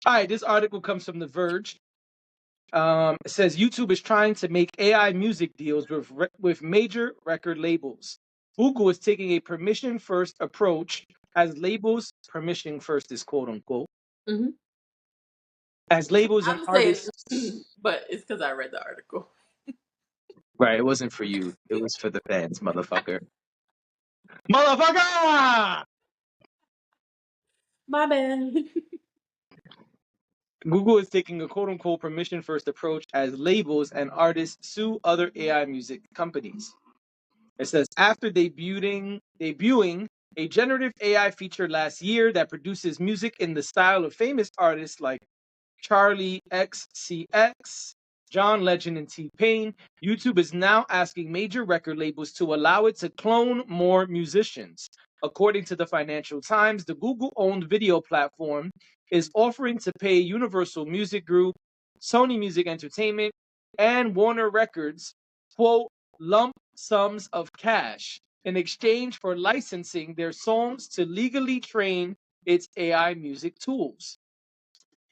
All right, this article comes from The Verge. It says YouTube is trying to make AI music deals with major record labels. Google is taking a permission first approach as labels permission first is quote unquote Hmm. as labels and I'm saying, artists. but it's because I read the article. Right, it wasn't for you. It was for the fans, motherfucker. Motherfucker! My bad. Google is taking a quote unquote permission first approach as labels and artists sue other AI music companies. It says after debuting a generative AI feature last year that produces music in the style of famous artists like Charlie XCX, John Legend, and T Pain, YouTube is now asking major record labels to allow it to clone more musicians. According to the Financial Times, the Google owned video platform is offering to pay Universal Music Group, Sony Music Entertainment, and Warner Records, quote, lump sums of cash in exchange for licensing their songs to legally train its AI music tools.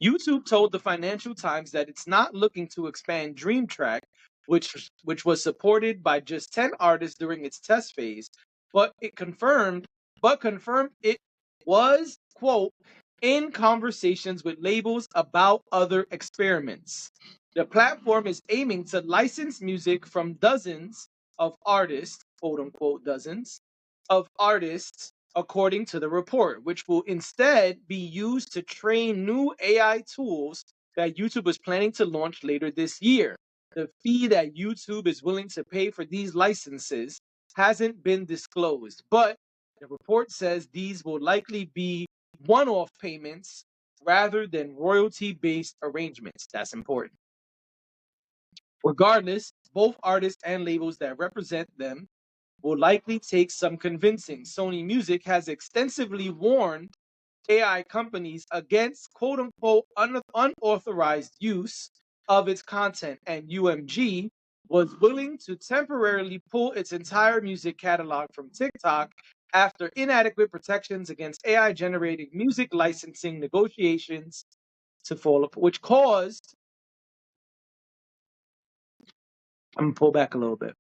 YouTube told the Financial Times that it's not looking to expand Dream Track, which was supported by just 10 artists during its test phase, but confirmed it was, quote, in conversations with labels about other experiments. The platform is aiming to license music from dozens of artists, quote unquote dozens of artists, according to the report, which will instead be used to train new AI tools that YouTube is planning to launch later this year. The fee that YouTube is willing to pay for these licenses hasn't been disclosed, but the report says these will likely be one off payments rather than royalty based arrangements. That's important. Regardless, both artists and labels that represent them will likely take some convincing. Sony Music has extensively warned AI companies against quote unquote unauthorized use of its content, and UMG was willing to temporarily pull its entire music catalog from TikTok after inadequate protections against AI generated music licensing negotiations to fall apart, which caused, I'm gonna pull back a little bit.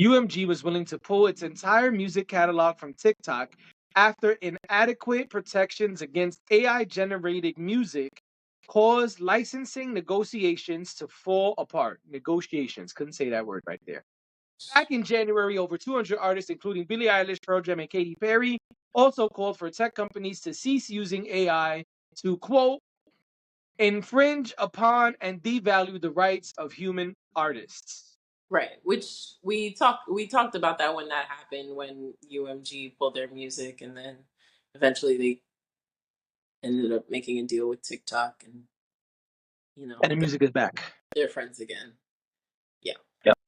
UMG was willing to pull its entire music catalog from TikTok after inadequate protections against AI generated music caused licensing negotiations to fall apart. Negotiations, couldn't say that word right there. Back in January, over 200 artists, including Billie Eilish, Pearl Jam, and Katy Perry, also called for tech companies to cease using AI to, quote, infringe upon and devalue the rights of human artists. Right, which we talked about that when that happened, when UMG pulled their music, and then eventually they ended up making a deal with TikTok, and And the music is back. they're friends again. Yeah. Yep.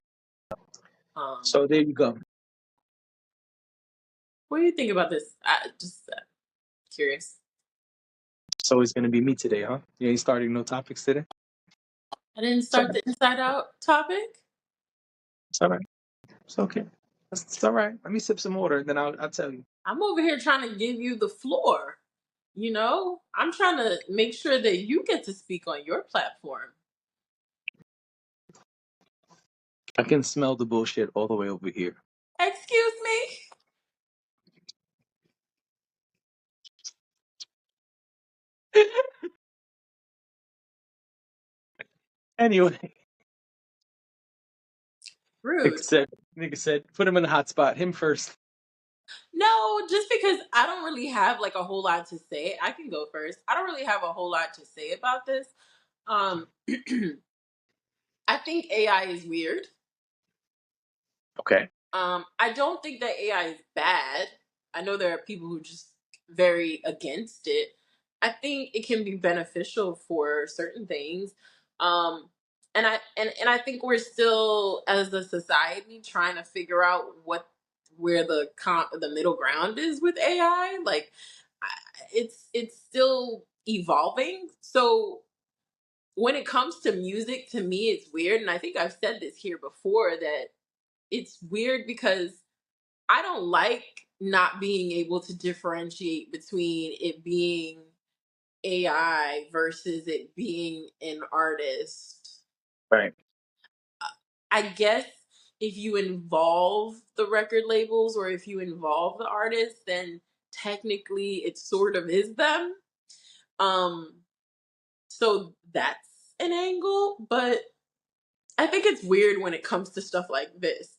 Um, So there you go. what do you think about this? I just curious. So it's gonna be me today, huh? You ain't starting no topics today. I didn't It's all start right. the Inside Out topic. It's all right. It's okay. It's all right. Let me sip some water, then I'll tell you. I'm over here trying to give you the floor. I'm trying to make sure that you get to speak on your platform. I can smell the bullshit all the way over here. Excuse me. Anyway, Rude. nigga said, put him in the hot spot. Him first. No, just because I don't really have like a whole lot to say. I can go first. I don't really have a whole lot to say about this. Um, I think AI is weird. Okay. I don't think that AI is bad. I know there are people who are just very against it. I think it can be beneficial for certain things. Um, and I think we're still as a society trying to figure out where the middle ground is with AI. Like it's still evolving. So when it comes to music, to me it's weird, and I think I've said this here before that it's weird because I don't like not being able to differentiate between it being AI versus it being an artist. Right. I guess if you involve the record labels or if you involve the artists, then technically it sort of is them. Um, so that's an angle, but I think it's weird when it comes to stuff like this.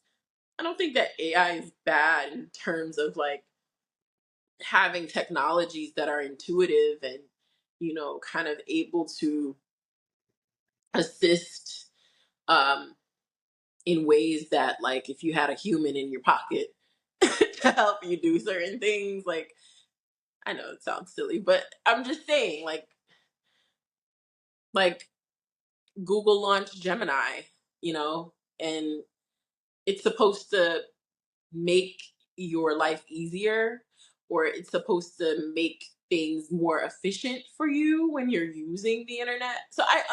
I don't think that AI is bad in terms of like having technologies that are intuitive and, kind of able to assist um in ways that, like, if you had a human in your pocket to help you do certain things, like, I know it sounds silly, but I'm just saying, like Google launched Gemini, you know, and it's supposed to make your life easier, or it's supposed to make things more efficient for you when you're using the internet. So I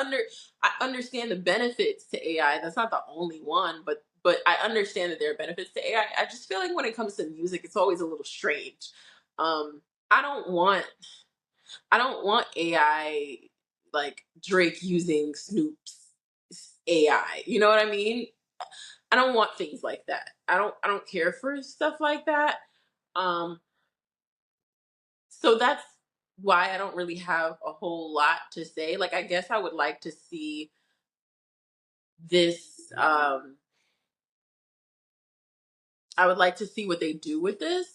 understand the benefits to AI. That's not the only one, but I understand that there are benefits to AI. I just feel like when it comes to music, it's always a little strange. Um I don't want I don't want AI like Drake using Snoop's AI. You know what I mean? I don't want things like that. I don't care for stuff like that. Um so that's why I don't really have a whole lot to say. Like, I guess I would like to see this I would like to see what they do with this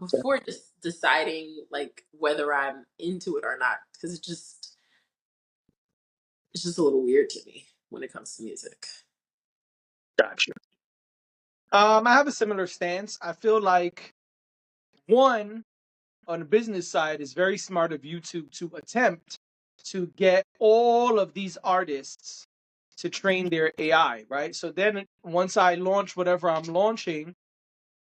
before just deciding like whether I'm into it or not, because it's just a little weird to me when it comes to music. Gotcha. I have a similar stance. I feel like one, on the business side, is very smart of YouTube to attempt to get all of these artists to train their AI, right? So then once I launch whatever I'm launching,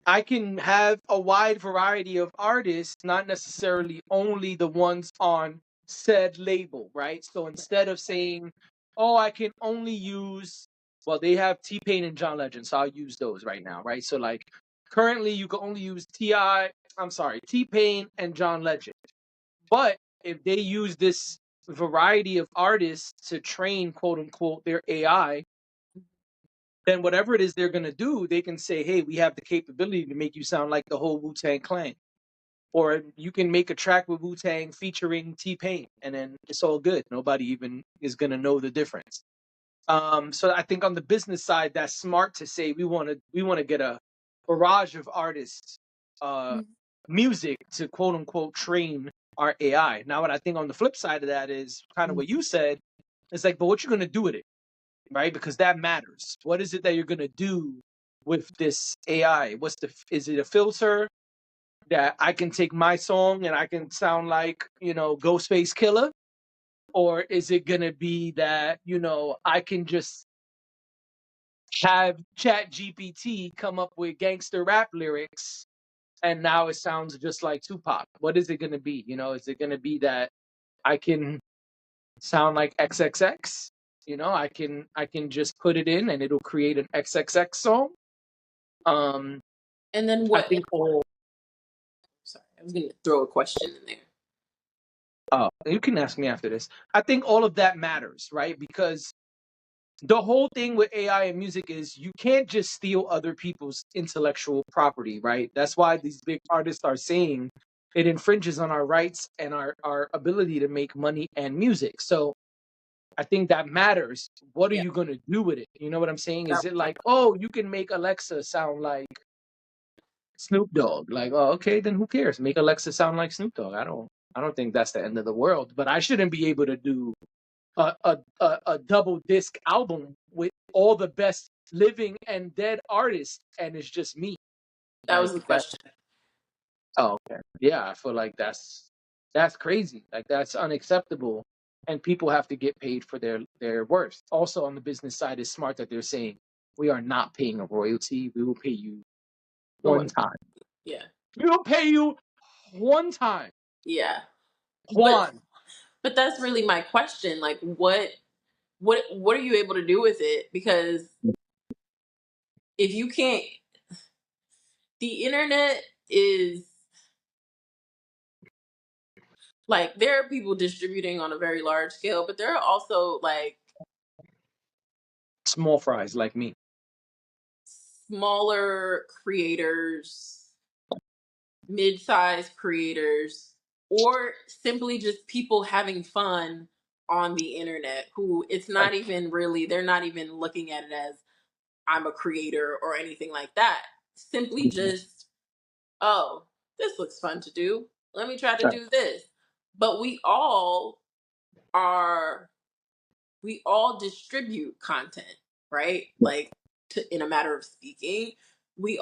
I can have a wide variety of artists, not necessarily only the ones on said label, right? So instead of saying, oh, I can only use, well, they have T Pain and John Legend, so I'll use those right now, right? So, like, currently you can only use T Pain and John Legend. But if they use this variety of artists to train, quote unquote, their AI, then whatever it is they're going to do, they can say, hey, we have the capability to make you sound like the whole Wu Tang Clan. Or you can make a track with Wu Tang featuring T Pain, and then it's all good. Nobody even is going to know the difference. So I think on the business side, that's smart to say we want to get a barrage of artists, uh, music to quote unquote train our AI. Now, what I think on the flip side of that is kind of what you said. It's like, but what you're going to do with it, right? Because that matters. What is it that you're gonna do with this AI? Is it a filter that I can take my song and I can sound like, Ghostface Killer? Or is it gonna be that, I can just have Chat GPT come up with gangster rap lyrics and now it sounds just like Tupac? What is it gonna be? Is it gonna be that I can sound like XXX? I can just put it in and it'll create an XXX song. Um, And then I what? think all. Sorry, I was going to throw a question in there. Oh, you can ask me after this. I think all of that matters, right? Because the whole thing with AI and music is you can't just steal other people's intellectual property, right? That's why these big artists are saying it infringes on our rights and our ability to make money and music. So I think that matters. What are Yeah, you going to do with it? You know what I'm saying? that Is it was like, oh, you can make Alexa sound like Snoop Dogg? Like, oh, okay, then who cares? Make Alexa sound like Snoop Dogg. I don't think that's the end of the world. But I shouldn't be able to do a double disc album with all the best living and dead artists, and it's just me. that was Like the that. question. Oh, okay. Yeah, I feel like that's crazy. Like that's unacceptable, and people have to get paid for their worth. Also, on the business side, it's smart that they're saying we are not paying a royalty. We will pay you The one one. time. Yeah, We will pay you one time. yeah. But Juan. but that's really my question. Like, what are you able to do with it? Because if you can't, the internet is Like there are people distributing on a very large scale, but there are also like Small fries like me. smaller creators, mid-sized creators, or simply just people having fun on the internet who it's Right. not even really, they're not even looking at it as I'm a creator or anything like that. Simply Mhm. just, oh, this looks fun to do. Let me try to Right. do this. But are we all distribute content, right? Like in a matter of speaking, we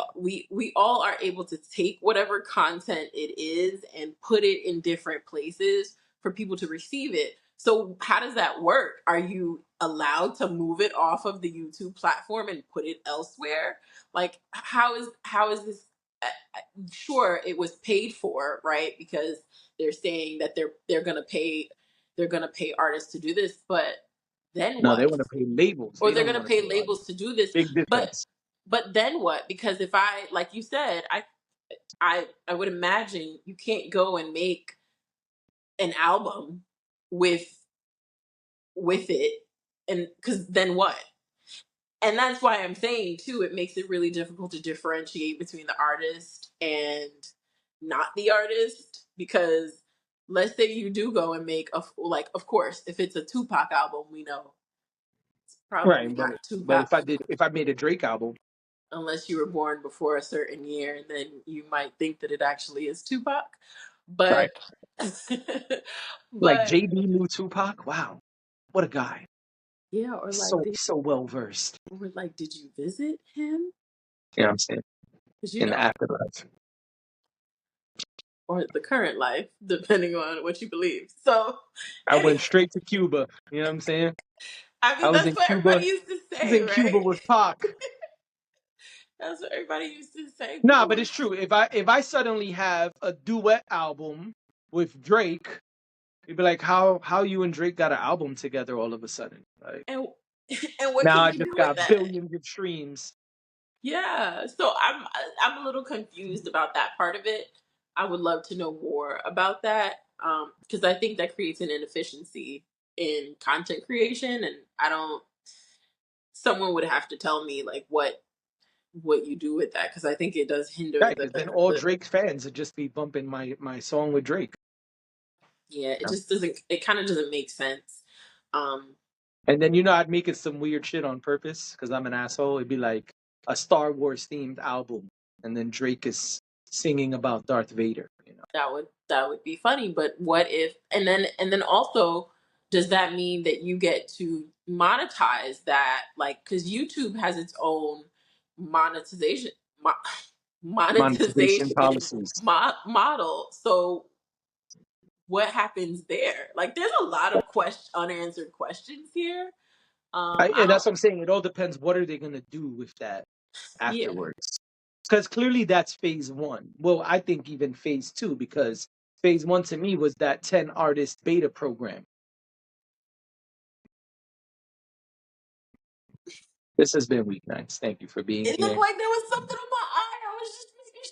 all are able to take whatever content it is and put it in different places for people to receive it. So how does that work? Are you allowed to move it off of the YouTube platform and put it elsewhere? Like how is this sure it was paid for, right? Because they're saying that they're going to pay artists to do this, but then No, they what? want to pay labels. Or They they're don't going want to to pay pay labels artists. to do this, Big but difference. then what? Because if I, like you said, I would imagine you can't go and make an album with it, and because then what? And that's why I'm saying too, it makes it really difficult to differentiate between the artist and not the artist. Because let's say you do go and make like, of course, if it's a Tupac album, we know it's Right, probably but not Tupac, if I made a Drake album, unless you were born before a certain year, and then you might think that it actually is Tupac. But right, like but JB knew Tupac. Wow, what a guy! yeah, or like So well versed. did you visit him? You know what I'm saying? Because In the afterlife, or the current life, depending on what you believe. So, I anyway, went straight to Cuba. You know what I'm saying? I I mean, was that's in what Cuba. everybody used to I was say, in Cuba right? with Pac. That's what everybody used to say. Nah, People but would, it's true. If I suddenly have a duet album with Drake, you'd be like, how you and Drake got an album together all of a sudden? Like and and what now can I you just do with got that? billions of streams. Yeah, so I'm a little confused about that part of it. I would love to know more about that, because I think that creates an inefficiency in content creation, and I don't. Someone would have to tell me like what you do with that, because I think it does hinder Right, because then all the. Drake fans would just be bumping my song with Drake. Yeah, it You know? just doesn't. It kind of doesn't make sense. Um, And then I'd make it some weird shit on purpose because I'm an asshole. It'd be like a Star Wars themed album, and then Drake is singing about Darth Vader. that would be funny. But what if? And then also, does that mean that you get to monetize that? Like, because YouTube has its own monetization mo- Monetization monetization policies. model. So what happens there? Like, there's a lot of unanswered questions here. I And don't. that's what I'm saying. It all depends. What are they gonna do with that Yeah. afterwards? Because clearly that's phase one. Well, I think even phase two, because phase one to me was that 10 artist beta program. This has been week nights. Thank you for being It looked here. like there was something on my eye. I was just making